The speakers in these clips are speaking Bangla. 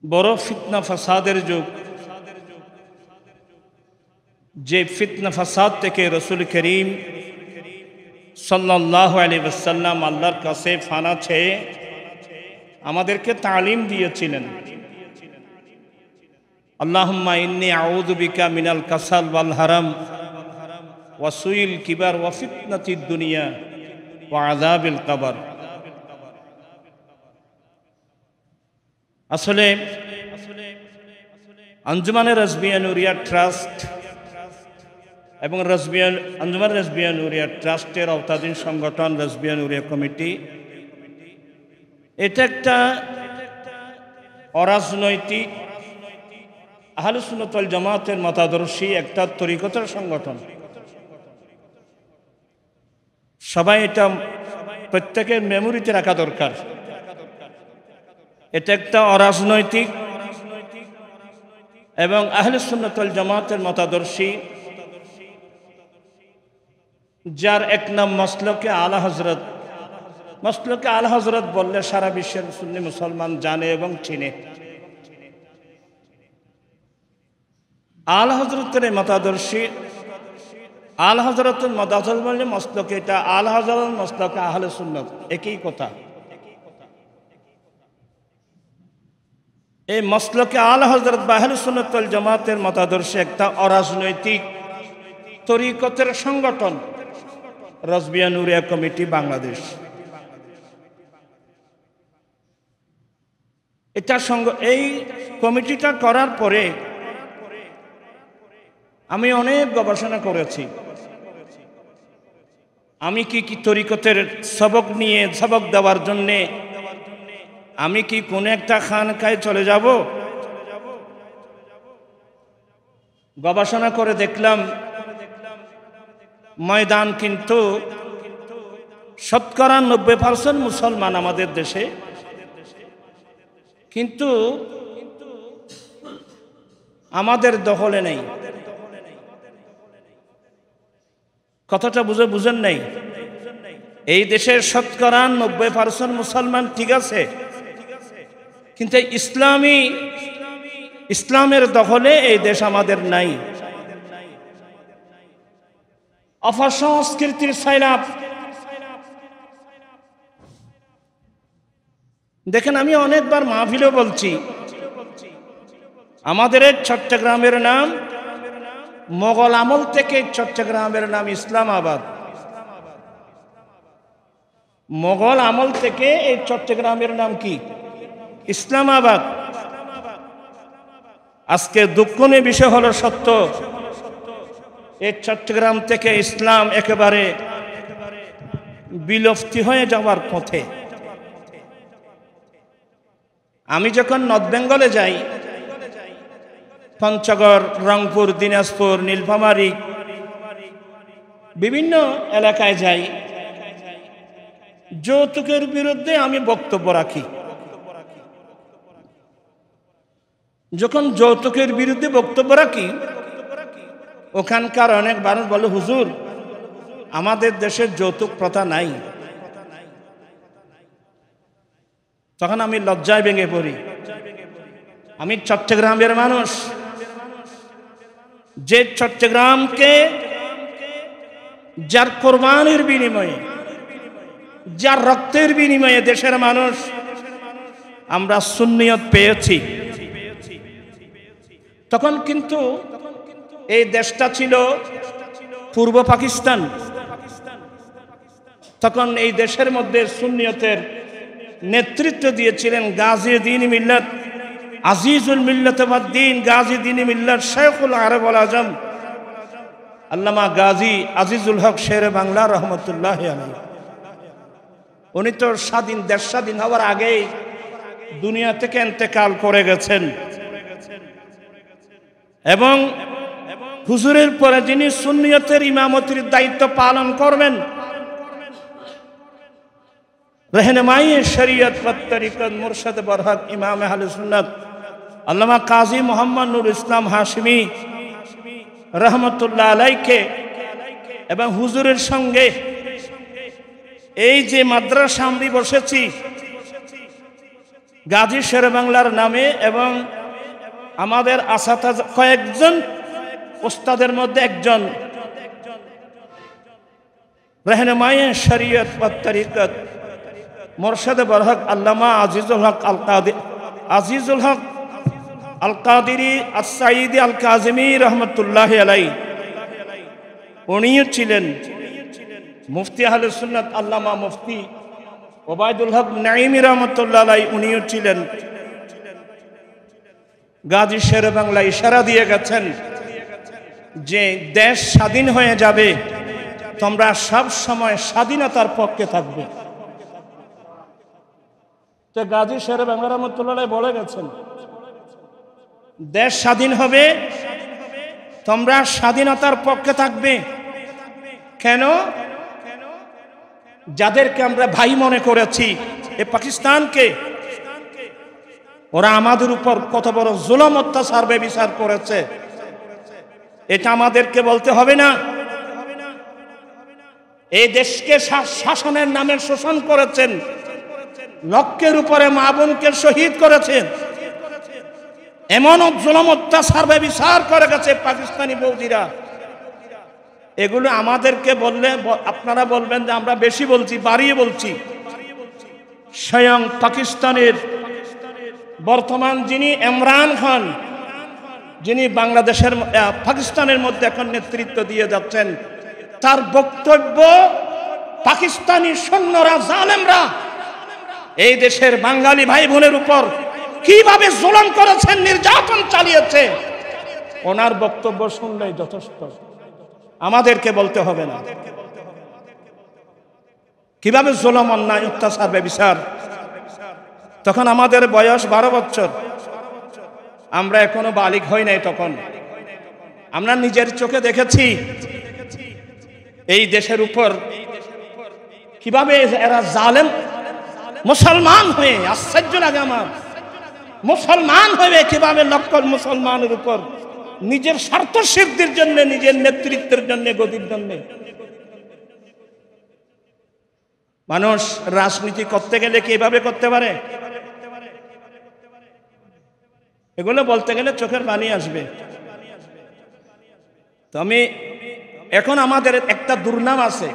বড় ফিতনা ফাসাদের যুগ। যে ফিতনা ফাসাদ থেকে রসুল করিম সাল্লাল্লাহু আলাইহি ওয়াসাল্লাম আল্লাহর কাছে ফানা চেয়ে আমাদেরকে তালিম দিয়েছিলেন। আল্লাহুম্মা ইন্নী আউযু বিকা মিনাল কাসাল ওয়াল হারাম ওয়া সুইল কিবার ওয়া ফিতনাতিদ দুনিয়া ওয়া আযাবিল কবর। আসলে আঞ্জুমানে রাসবিয়া নুরিয়া ট্রাস্ট এবং আঞ্জুমান রাসবিয়া নুরিয়া ট্রাস্টের আওতাধীন সংগঠন রাসবিয়া নুরিয়া কমিটি, এটা একটা অরাজনৈতিক আহলে সুন্নাত ওয়াল জামাতের মতাদর্শী একটা তরিকতের সংগঠন। সবাই এটা প্রত্যেকের মেমোরিতে রাখা দরকার। এটা একটা অরাজনৈতিক এবং আহলে সুন্নাত ওয়াল জামাতের মতাদর্শী, যার এক নাম মাসলকে আলা হযরত। মাসলকে আলা হযরত বললে সারা বিশ্বের সুন্নি মুসলমান জানে এবং চিনে। আলা হযরতের মতাদর্শী, আলা হযরতের মতাদর্শ বললে মাসলকে, এটা আলা হযরত মাসলকে আহলে সুন্নাত একই কথা। এই মাসলকে আলা হযরত বা আহলে সুন্নাত ওয়াল জামাতের মতাদর্শে একটা অরাজনৈতিক তরিকতের সংগঠন রাসবিয়া নুরিয়া কমিটি বাংলাদেশ। এই কমিটিটা করার পরে আমি অনেক গবেষণা করেছি। আমি কি তরিকতের সবক নিয়ে সবক দেওয়ার জন্যে আমি কি কোন একটা খানকায় চলে যাব? গবেষণা করে দেখলাম ময়দান কিন্তু শতকরা 90% মুসলমান আমাদের দেশে, কিন্তু আমাদের দখলে নেই। কথাটা বুঝেন নাই? এই দেশের শতকরা 90% মুসলমান ঠিক আছে, কিন্তু ইসলামের দখলে এই দেশ আমাদের নাই। অপসংস্কৃতির সাইলাব। দেখেন, আমি অনেকবার মাহফিলেও বলছি, আমাদের চট্টগ্রামের নাম মোগল আমল থেকে চট্টগ্রামের নাম ইসলামাবাদ। মোগল আমল থেকে এই চট্টগ্রামের নাম কি? ইসলামাবাদ। আজকে দুঃখনীয় বিষয় হলো সত্য, এই চট্টগ্রাম থেকে ইসলাম একেবারে বিলুপ্তি হয়ে যাওয়ার পথে। আমি যখন নর্থ বেঙ্গলে যাই, পঞ্চগড়, রংপুর, দিনাজপুর, নীলফামারী, বিভিন্ন এলাকায় যাই, যৌতুকের বিরুদ্ধে আমি বক্তব্য রাখি। যখন যৌতুকের বিরুদ্ধে বক্তব্য রাখি, ওখানকার অনেক মানুষ বলে, হুজুর আমাদের দেশের যৌতুক প্রথা নাই। তখন আমি লজ্জায় ভেঙে পড়ি। আমি চট্টগ্রামের মানুষ, যে চট্টগ্রামকে যার কোরবানির বিনিময়ে, যার রক্তের বিনিময়ে দেশের মানুষ আমরা সুন্নিয়ত পেয়েছি। তখন কিন্তু এই দেশটা ছিল পূর্ব পাকিস্তান। তখন এই দেশের মধ্যে সুন্নিয়তের নেতৃত্ব দিয়েছিলেন গাজী দ্বীন মিল্লাত, আজিজুল মিল্লাত ওয়াদ দ্বীন, গাজী দ্বীন মিল্লাত, শাইখুল আরব ওয়াল আজম, আল্লামা গাজী আজিজুল হক শেরে বাংলা রহমতুল্লাহি আলাইহি। উনি তো দেশ স্বাধীন হওয়ার আগেই দুনিয়া থেকে ইন্তেকাল করে গেছেন। এবং হুজুরের পরে যিনি সুন্নিয়তের ইমামতির দায়িত্ব পালন করবেন, रहनुमाई शरीयत व तरीक़त मुर्शद बरहक इमाम अहले सुन्नत আল্লামা কাজী মোহাম্মদ নুর ইসলাম হাশমি রহমতুল্লাহ আলাইকে এবং হুজুরের সঙ্গে এই যে মাদ্রাসা আমরা বসেছি, গাজী শেরেবাংলার নামে এবং আমাদের আসাতাজ কয়েকজন ওস্তাদের মধ্যে একজন रहनुमाए शरीयत व तरीक़त मुर्शद बरहक अल्लामा अजीजुल हक अल कादिरी अस्साईदी अल काज़िमी रहमतुल्लाहि अलैहि उनियो छिलेन मुफ्ती आहले सुन्नत अल्लामा मुफ्ती ओबायदुल हक नाइमी रहमतुल्लाहि अलैहि उनियो छिलेन गाजी शेरेबांगला इशारा दिए गेছেন যে দেশ স্বাধীন হয়ে যাবে তোমরা সব সময় স্বাধীনতার পক্ষে থাকবে। তো গাজী শেরেবাংলা রহমাতুল্লাহ আলাইহি বলে গেছেন দেশ স্বাধীন হবে তোমরা স্বাধীনতার পক্ষে থাকবে। কেন? যাদেরকে আমরা ভাই মনে করেছি এই পাকিস্তানকে, ওরা আমাদের উপর কত বড় জুলুম অত্যাচার বিচার করেছে এটা আমাদেরকে বলতে হবে না? এই দেশকে শাসনের নামে শোষণ করেছেন, লক্ষের উপরে মা বোনকে শহীদ করেছেন, এমন জুলুম অত্যাচার বিচার করে গেছে পাকিস্তানি বৌদিরা। এগুলো আমাদেরকে বললে আপনারা বলবেন যে আমরা বেশি বলছি, বাড়িয়ে বলছি। স্বয়ং পাকিস্তানের বর্তমান যিনি ইমরান খান, যিনি বাংলাদেশের পাকিস্তানের মধ্যে এখন নেতৃত্ব দিয়ে যাচ্ছেন, তার বক্তব্য পাকিস্তানি সৈন্যরা জালেমরা এই দেশের বাঙালি ভাই বোনের উপর কিভাবে জুলুম করেছেন, নির্যাতন চালিয়েছে, ওনার বক্তব্য শুনলেই যথেষ্ট, আমাদেরকে বলতে হবে না কিভাবে জুলুম অন্যায় অত্যাচার ব্যভিচার। তখন আমাদের বয়স 12 বছর, আমরা এখনো বালিগ হই নাই। তখন আমরা নিজের চোখে দেখেছি এই দেশের উপর কিভাবে এরা জালেম। মুসলমান হয়ে আশ্চর্য লাগে আমার, মুসলমান হয়ে কিভাবে লক্ষ মুসলমানের উপর নিজের স্বার্থ সিদ্ধির জন্য, নিজের নেতৃত্বের জন্য, গদির জন্য মানুষ রাজনীতি করতে গেলে কি এভাবে করতে পারে? এগুলো বলতে গেলে চোখের পানি আসবে। তো এখন আমাদের একটা দুর্নাম আছে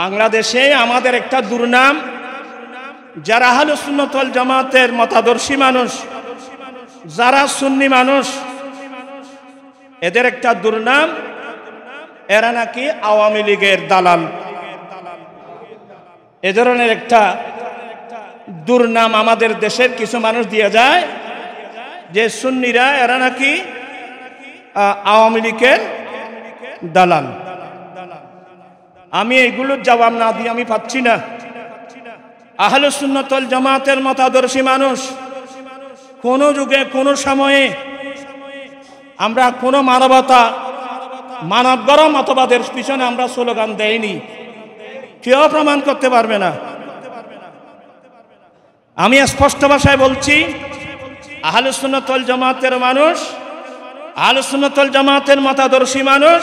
বাংলাদেশে, আমাদের একটা দুর্নাম, যারা আহলে সুন্নাত ওয়াল জামাতের মতাদর্শী মানুষ, যারা সুন্নি মানুষ, এদের একটা দুর্নাম, এরা নাকি আওয়ামী লীগের দালাল। এ ধরনের একটা দুর্নাম আমাদের দেশের কিছু মানুষ দিয়ে যায় যে সুন্নিরা এরা নাকি আওয়ামী লীগের দালাল। আমি এগুলোর জবাব না দিয়ে আমি পাচ্ছি না। আহলে সুন্নাত ওয়াল জামাতের মতাদর্শী মানুষ কোন যুগে কোন সময়ে আমরা কোন মানবতা মানবগড় মতবাদের পিছনে আমরা স্লোগান দেইনি, কেউ প্রমাণ করতে পারবে না। আমি স্পষ্ট ভাষায় বলছি, আহলে সুন্নাত ওয়াল জামাতের মানুষ, আহলে সুন্নাত ওয়াল জামাতের মতাদর্শী মানুষ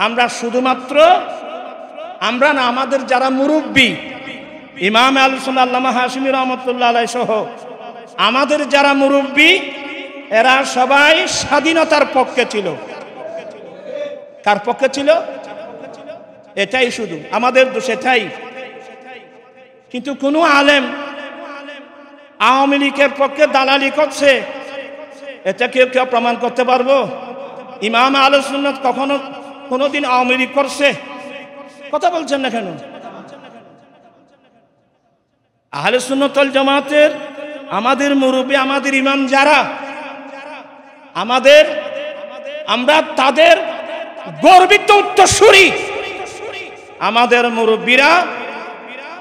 আমরা শুধুমাত্র আমরা না, আমাদের যারা মুরব্বী ইমাম আহলে সুন্নাত আল্লামা হাশিমি রহমাতুল্লাহ আলাইহি সহ আমাদের যারা মুরব্বী, এরা সবাই স্বাধীনতার পক্ষে ছিল। কার পক্ষে ছিল? এটাই শুধু আমাদের দোষ, এটাই। কিন্তু কোন আলেম আওয়ামী লীগের পক্ষে দালালি করছে এটা কেউ কেউ প্রমাণ করতে পারবো? ইমাম আহলে সুন্নাত কখনো কোনোদিন আওয়ামী লীগ করছে? কথা বলছেন না কেন? আহলে সুন্নাত ওয়াল জামাতের আমাদের মুরব্বী, আমাদের ইমাম যারা, আমরা তাদের গর্বিত উত্তরসূরি। আমাদের মুরব্বীরা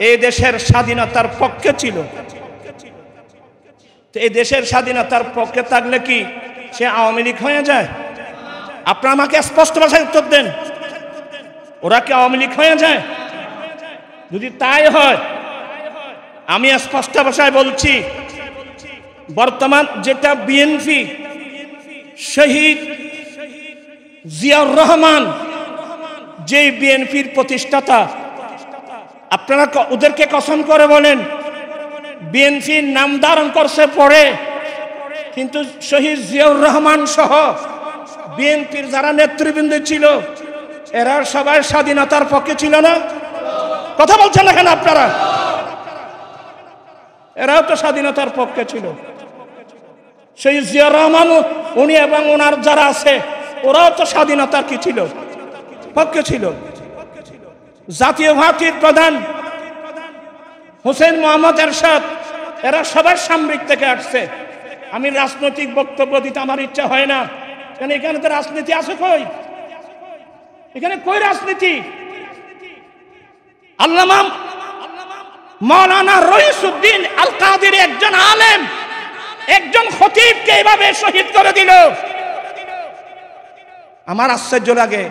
এই দেশের স্বাধীনতার পক্ষে ছিল। এই দেশের স্বাধীনতার পক্ষে থাকলে কি সে আওয়ামী লীগ হয়ে যায়? আপনারা আমাকে স্পষ্ট ভাষায় উত্তর দেন, ওরা কি আওয়ামী লীগ হয়ে যায়? যদি তাই হয়, আমি স্পষ্ট ভাষায় বলছি, বর্তমান যেটা বিএনপি, শহীদ জিয়াউর রহমান যে বিএনপির প্রতিষ্ঠাতা, আপনারা ওদেরকে কসম করে বলেন বিএনপির নাম ধারণ করছে পরে, কিন্তু শহীদ জিয়াউর রহমান সহ বিএনপির যারা নেতৃবৃন্দ ছিল এরা সবাই স্বাধীনতার পক্ষে ছিল না? কথা বলছেন না কেন আপনারা? এরাও তো স্বাধীনতার পক্ষে ছিল। শহীদ জিয়াউর রহমান উনি এবং ওনার যারা আছে ওরাও তো স্বাধীনতার কি ছিল? পক্ষে ছিল। জাতীয় পার্টির প্রধান হোসেন মোহাম্মদ এরশাদ এরা সবার সামরিক থেকে আসছে। আমি রাজনৈতিক বক্তব্য দিতে আমার ইচ্ছা হয় না, কারণ এখানে তো রাজনীতি আছে কই? এখানে কই রাজনীতি? আল্লামা মাওলানা রইসউদ্দিন আল কাদের একজন আলেম, একজন খতিবকে এইভাবে শহীদ করে দিল। আমার আশ্চর্য লাগে